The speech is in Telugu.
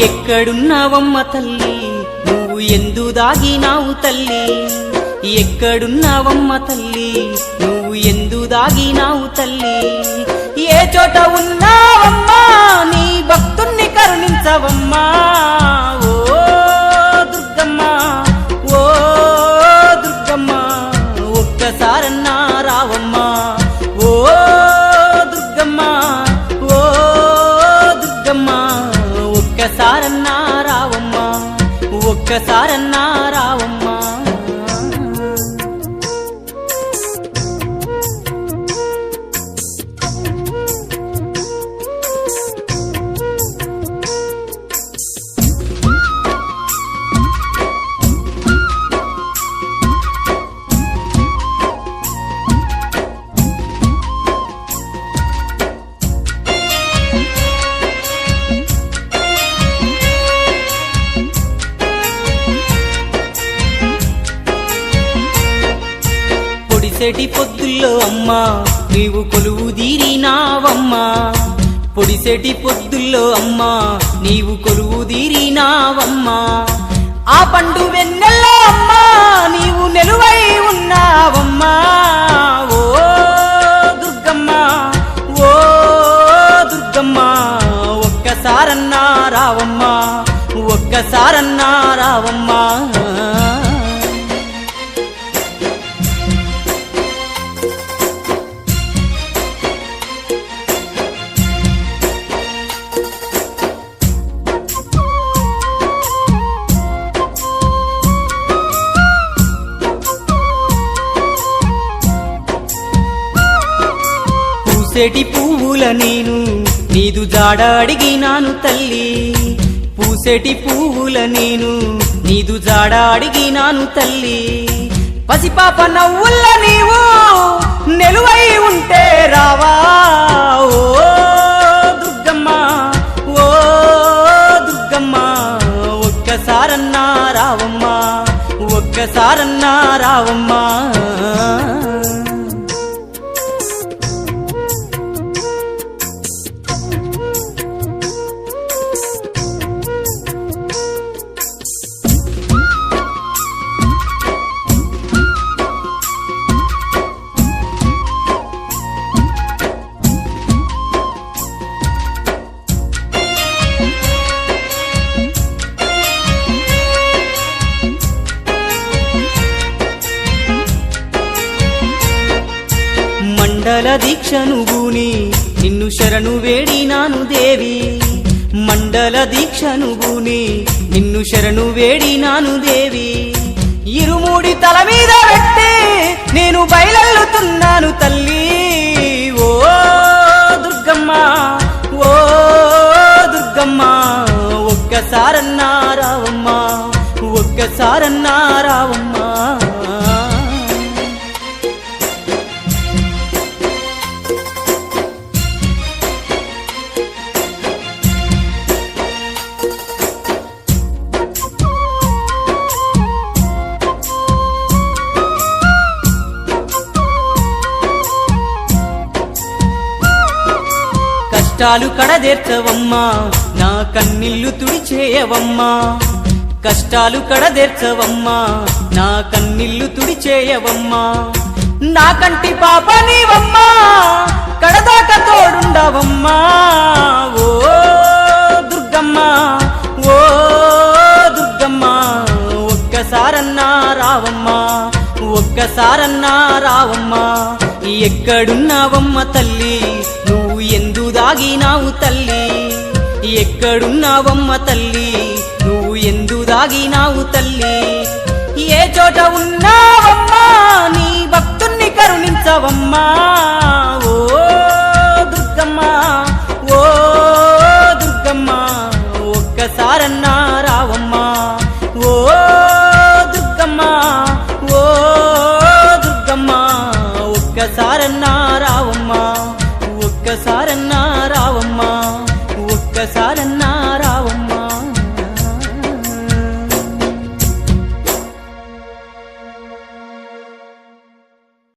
ఎక్కడున్నావమ్మ తల్లి నువ్వు ఎందు దాగినావు తల్లి ఎక్కడున్నావమ్మ తల్లి నువ్వు ఎందు దాగినావు తల్లి ఏ చోట ఉన్నావమ్మా నీ భక్తుణ్ణి కరుణించవమ్మా ఓ దుర్గమ్మ ఓ దుర్గమ్మ ఒక్కసారన్నా రావమ్మా ఓ దుర్గమ్మ ఓ దుర్గమ్మ ఒక్కసారన్నా రావమ్మా ఒక్కసారన్నా రావమ్మా పొడిసెటి పొద్దుల్లో అమ్మా నీవు కొలువు తీరినావమ్మా పొడిసెటి పొద్దుల్లో అమ్మా నీవు కొలువు తీరినావమ్మా ఆ పండు వెన్నెల్లో అమ్మా నీవు నెలువై ఉన్నావమ్మా ఓ దుర్గమ్మ ఓ దుర్గమ్మ ఒక్కసారన్నా రావమ్మా ఒక్కసారన్నా రావమ్మా పూసేటి పువ్వుల నేను నీదు జాడ అడిగినాను తల్లి పూసేటి పువ్వుల నేను నీదు జాడ అడిగినాను తల్లి పసిపాప నవ్వుల్ల నీవు నెలువై ఉంటే రావా ఓ దుర్గమ్మ ఓ దుర్గమ్మ ఒక్కసారన్నా రావమ్మా ఒక్కసారన్నా రావమ్మా మండల దీక్షను గూని నిన్ను శరణు వేడినాను దేవి మండల దీక్షను గూని నిన్ను శరణు వేడినాను దేవి ఇరుముడి తల మీద పెట్టి నేను బయలెల్లుతున్నాను తల్లి ఓ దుర్గమ్మ ఓ దుర్గమ్మ ఒక్కసారన్నా రావమ్మా ఒక్కసారన్నా రావమ్మా కష్టాలు కడదేర్చవమ్మా నా కన్నీళ్లు తుడిచేయవమ్మా కష్టాలు కడదేర్చవమ్మా నా కన్నీళ్లు తుడిచేయవమ్మా నా కంటి పాప నీవమ్మా కడదాక తోడుండవమ్మా ఓ దుర్గమ్మ ఓ దుర్గమ్మ ఒక్కసారన్నా రావమ్మా ఒక్కసారన్నా రావమ్మా ఎక్కడున్నావమ్మ తల్లి నువ్వు ఎందు దాగినావు తల్లి ఎక్కడున్నావమ్మ తల్లి నువ్వు ఎందు దాగినావు తల్లి ఏ చోట ఉన్నావమ్మా నీ భక్తుణ్ణి కరుణించవమ్మా ఓ దుర్గమ్మ ఓ దుర్గమ్మ ఒక్కసారన్నా రావమ్మా ఓ దుర్గమ్మ ఓ దుర్గమ్మ ఒక్కసారన్నా రావమ్మా ఒక్కసారన్నా రావమ్మా ఒక్కసారన్నా